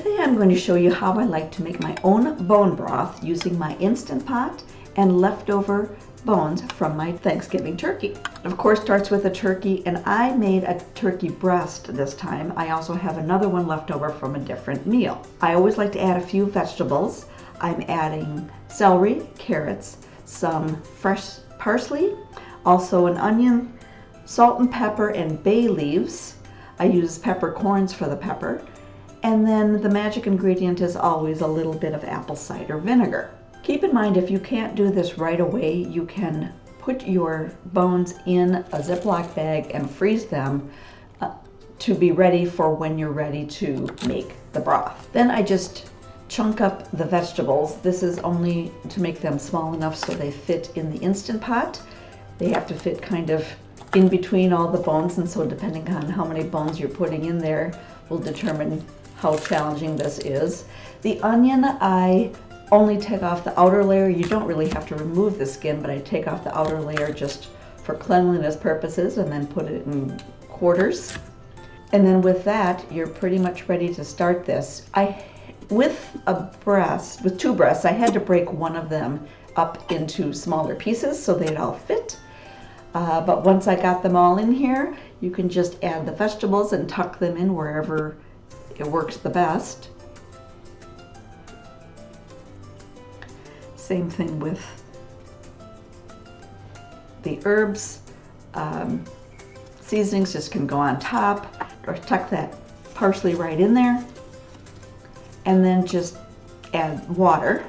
Today I'm going to show you how I like to make my own bone broth using my Instant Pot and leftover bones from my Thanksgiving turkey. It of course starts with a turkey, and I made a turkey breast this time. I also have another one left over from a different meal. I always like to add a few vegetables. I'm adding celery, carrots, some fresh parsley, also an onion, salt and pepper, and bay leaves. I use peppercorns for the pepper. And then the magic ingredient is always a little bit of apple cider vinegar. Keep in mind, if you can't do this right away, you can put your bones in a Ziploc bag and freeze them to be ready for when you're ready to make the broth. Then I just chunk up the vegetables. This is only to make them small enough so they fit in the Instant Pot. They have to fit kind of in between all the bones, and so depending on how many bones you're putting in there will determine how challenging this is. The onion, I only take off the outer layer. You don't really have to remove the skin, but I take off the outer layer just for cleanliness purposes and then put it in quarters. And then with that, you're pretty much ready to start this. With two breasts, I had to break one of them up into smaller pieces so they'd all fit. But once I got them all in here, you can just add the vegetables and tuck them in wherever it works the best. Same thing with the herbs. Seasonings just can go on top, or tuck that parsley right in there, and then just add water.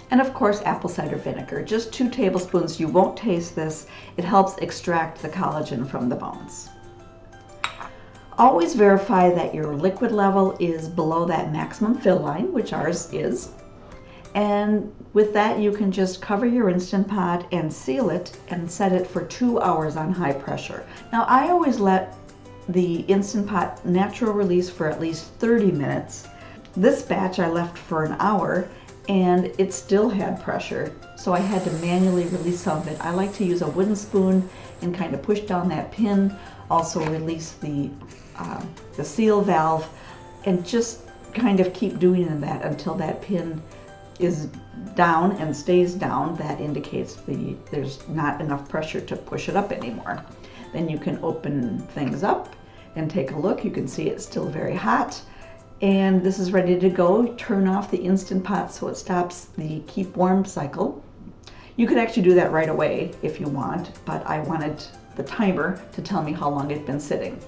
And of course, apple cider vinegar, just 2 tablespoons. You won't taste this. It helps extract the collagen from the bones. Always verify that your liquid level is below that maximum fill line, which ours is. And with that, you can just cover your Instant Pot and seal it and set it for 2 hours on high pressure. Now, I always let the Instant Pot natural release for at least 30 minutes. This batch I left for an hour, and it still had pressure, so I had to manually release some of it. I like to use a wooden spoon and kind of push down that pin, also release the seal valve, and just kind of keep doing that until that pin is down and stays down. That indicates there's not enough pressure to push it up anymore. Then you can open things up and take a look. You can see it's still very hot. And this is ready to go. Turn off the Instant Pot so it stops the keep warm cycle. You could actually do that right away if you want, but I wanted the timer to tell me how long it's been sitting.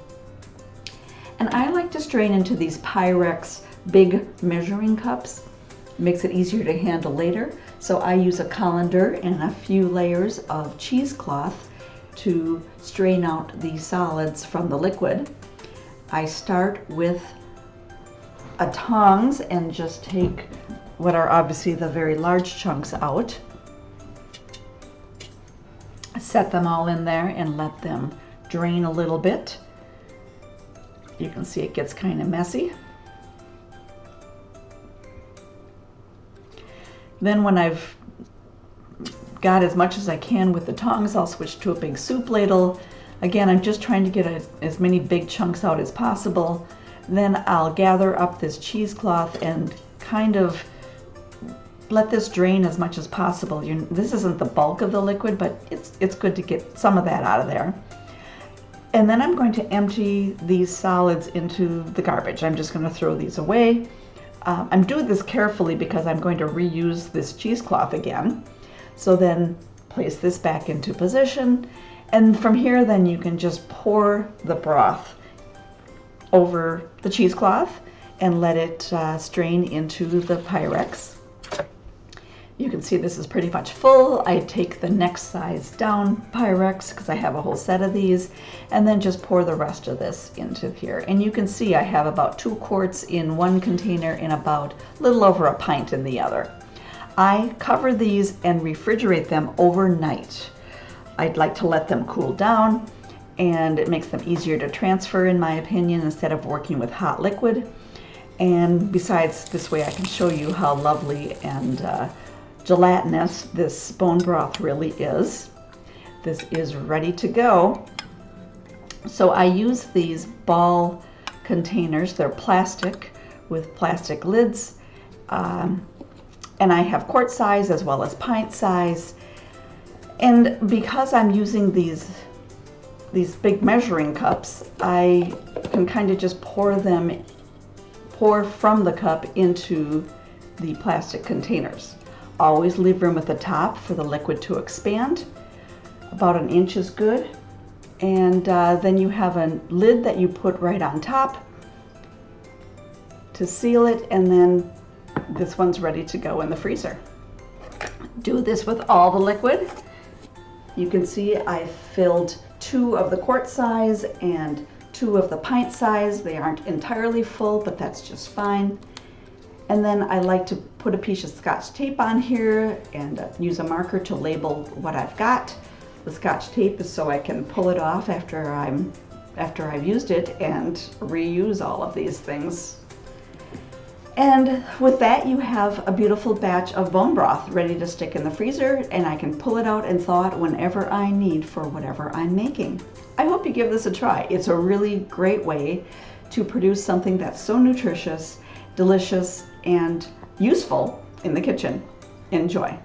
And I like to strain into these Pyrex big measuring cups. It makes it easier to handle later. So I use a colander and a few layers of cheesecloth to strain out the solids from the liquid. I start with a tongs and just take what are obviously the very large chunks out. Set them all in there and let them drain a little bit. You can see it gets kind of messy. Then when I've got as much as I can with the tongs, I'll switch to a big soup ladle. Again, I'm just trying to get as many big chunks out as possible. Then I'll gather up this cheesecloth and kind of let this drain as much as possible. This isn't the bulk of the liquid, but it's good to get some of that out of there. And then I'm going to empty these solids into the garbage. I'm just going to throw these away. I'm doing this carefully because I'm going to reuse this cheesecloth again. So then place this back into position. And from here, then you can just pour the broth over the cheesecloth and let it strain into the Pyrex. You can see this is pretty much full. I take the next size down Pyrex because I have a whole set of these, and then just pour the rest of this into here. And you can see I have about 2 quarts in one container and about a little over a pint in the other. I cover these and refrigerate them overnight. I'd like to let them cool down, and it makes them easier to transfer, in my opinion, instead of working with hot liquid. And besides, this way I can show you how lovely and gelatinous this bone broth really is. This is ready to go. So I use these ball containers. They're plastic with plastic lids. And I have quart size as well as pint size. And because I'm using these big measuring cups, I can kind of just pour from the cup into the plastic containers. Always leave room at the top for the liquid to expand. About an inch is good. And then you have a lid that you put right on top to seal it, and then this one's ready to go in the freezer. Do this with all the liquid. You can see I filled 2 of the quart size and 2 of the pint size. They aren't entirely full, but that's just fine. And then I like to put a piece of Scotch tape on here and use a marker to label what I've got. The Scotch tape is so I can pull it off after I've used it and reuse all of these things. And with that, you have a beautiful batch of bone broth ready to stick in the freezer, and I can pull it out and thaw it whenever I need for whatever I'm making. I hope you give this a try. It's a really great way to produce something that's so nutritious, delicious, and useful in the kitchen. Enjoy.